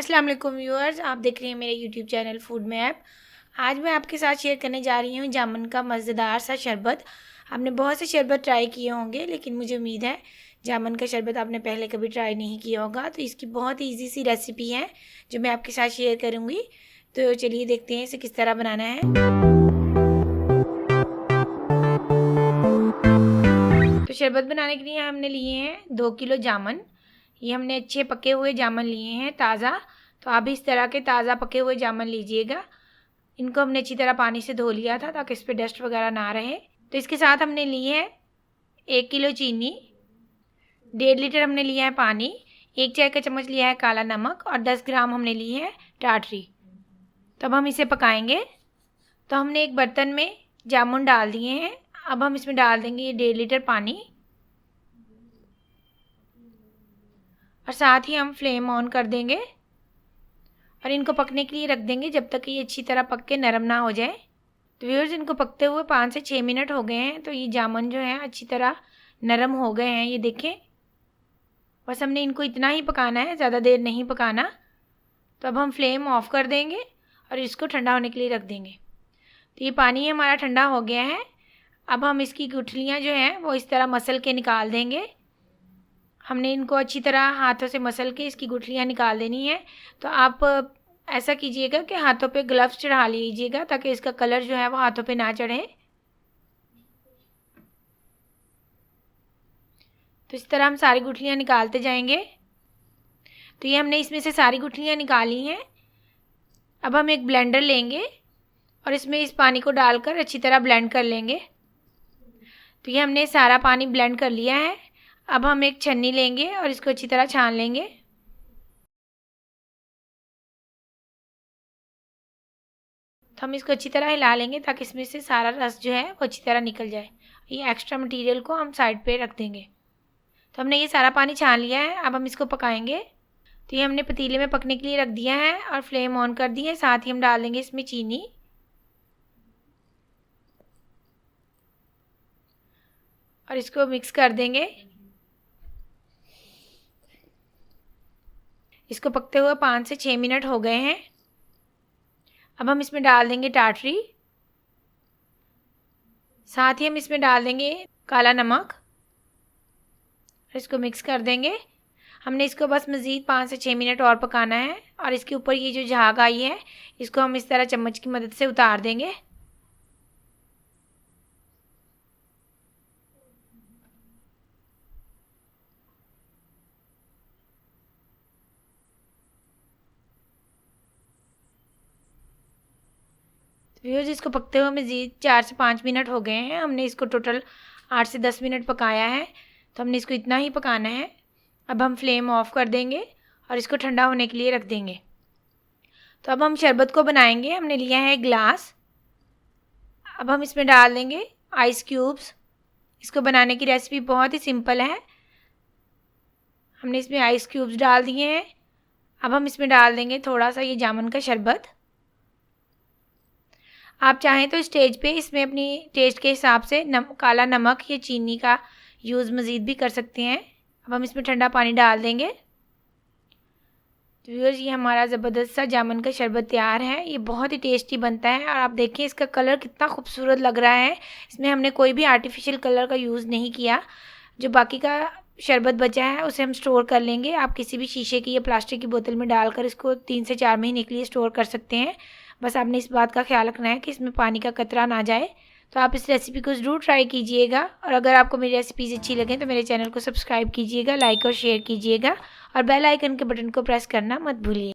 अस्सलाम वालेकुम व्यूअर्स, आप देख रहे हैं मेरे यूट्यूब चैनल फूड में ऐप। आज मैं आपके साथ शेयर करने जा रही हूँ जामुन का मज़ेदार सा शरबत। आपने बहुत से शरबत ट्राई किए होंगे, लेकिन मुझे उम्मीद है जामुन का शरबत आपने पहले कभी ट्राई नहीं किया होगा। तो इसकी बहुत ही ईजी सी रेसिपी है जो मैं आपके साथ शेयर करूँगी। तो चलिए देखते हैं इसे किस तरह बनाना है। तो शरबत बनाने के लिए हमने लिए हैं 2 किलो जामुन। ये हमने अच्छे पके हुए जामुन लिए हैं ताज़ा। तो आप भी इस तरह के ताज़ा पके हुए जामुन लीजिएगा। इनको हमने अच्छी तरह पानी से धो लिया था ताकि इस पर डस्ट वगैरह ना रहे। तो इसके साथ हमने लिए है 1 किलो चीनी, 1.5 लीटर हमने लिया है पानी, 1 चाय का चम्मच लिया है काला नमक और 10 ग्राम हमने लिए है टाटरी। तब हम इसे पकाएंगे। तो हमने एक बर्तन में जामुन डाल दिए हैं। अब हम इसमें डाल देंगे 1.5 लीटर पानी और साथ ही हम फ्लेम ऑन कर देंगे और इनको पकने के लिए रख देंगे जब तक ये अच्छी तरह पक के नरम ना हो जाए। तो व्यूअर्स, इनको पकते हुए 5 से 6 मिनट हो गए हैं। तो ये जामुन जो है अच्छी तरह नरम हो गए हैं, ये देखें। बस हमने इनको इतना ही पकाना है, ज़्यादा देर नहीं पकाना। तो अब हम फ्लेम ऑफ कर देंगे और इसको ठंडा होने के लिए रख देंगे। तो ये पानी हमारा ठंडा हो गया है। अब हम इसकी गुठलियाँ जो हैं वो इस तरह मसल के निकाल देंगे। हमने इनको अच्छी तरह हाथों से मसल के इसकी गुठलियाँ निकाल देनी है। तो आप ऐसा कीजिएगा कि हाथों पे ग्लव्स चढ़ा लीजिएगा ताकि इसका कलर जो है वो हाथों पे ना चढ़े। तो इस तरह हम सारी गुठलियाँ निकालते जाएंगे। तो ये हमने इसमें से सारी गुठलियाँ निकाली हैं। अब हम एक ब्लेंडर लेंगे और इसमें इस पानी को डालकर अच्छी तरह ब्लेंड कर लेंगे। तो ये हमने सारा पानी ब्लेंड कर लिया है। अब हम एक छन्नी लेंगे और इसको अच्छी तरह छान लेंगे। तो हम इसको अच्छी तरह हिला लेंगे ताकि इसमें से सारा रस जो है वो अच्छी तरह निकल जाए। ये एक्स्ट्रा मटेरियल को हम साइड पे रख देंगे। तो हमने ये सारा पानी छान लिया है। अब हम इसको पकाएंगे। तो ये हमने पतीले में पकने के लिए रख दिया है और फ्लेम ऑन कर दी है। साथ ही हम डाल देंगे इसमें चीनी और इसको मिक्स कर देंगे। इसको पकते हुए 5 से 6 मिनट हो गए हैं। अब हम इसमें डाल देंगे टाटरी। साथ ही हम इसमें डाल देंगे काला नमक और इसको मिक्स कर देंगे। हमने इसको बस मज़ीद 5 से 6 मिनट और पकाना है। और इसके ऊपर ये जो झाग आई है इसको हम इस तरह चम्मच की मदद से उतार देंगे। व्यूअर्स, इसको पकते हुए मज़ीद 4 से 5 मिनट हो गए हैं। हमने इसको टोटल 8 से 10 मिनट पकाया है। तो हमने इसको इतना ही पकाना है। अब हम फ्लेम ऑफ कर देंगे और इसको ठंडा होने के लिए रख देंगे। तो अब हम शरबत को बनाएंगे। हमने लिया है ग्लास। अब हम इसमें डाल देंगे आइस क्यूब्स। इसको बनाने की रेसिपी बहुत ही सिंपल है। हमने इसमें आइस क्यूब्स डाल दिए हैं। अब हम इसमें डाल देंगे थोड़ा सा ये जामुन का शरबत। आप चाहें तो स्टेज पे इसमें अपनी टेस्ट के हिसाब से काला नमक या चीनी का यूज़ मज़ीद भी कर सकते हैं। अब हम इसमें ठंडा पानी डाल देंगे। तो व्यूअर्स, ये हमारा ज़बरदस्त सा जामुन का शरबत तैयार है। ये बहुत ही टेस्टी बनता है और आप देखें इसका कलर कितना खूबसूरत लग रहा है। इसमें हमने कोई भी आर्टिफिशियल कलर का यूज़ नहीं किया। जो बाकी का शरबत बचा है उसे हम स्टोर कर लेंगे। आप किसी भी शीशे की या प्लास्टिक की बोतल में डालकर इसको 3 से 4 महीने के लिए स्टोर कर सकते हैं। बस आपने इस बात का ख्याल रखना है कि इसमें पानी का कतरा ना जाए। तो आप इस रेसिपी को ज़रूर ट्राई कीजिएगा। और अगर आपको मेरी रेसिपीज़ अच्छी लगें तो मेरे चैनल को सब्सक्राइब कीजिएगा, लाइक और शेयर कीजिएगा और बेल आइकन के बटन को प्रेस करना मत भूलिए।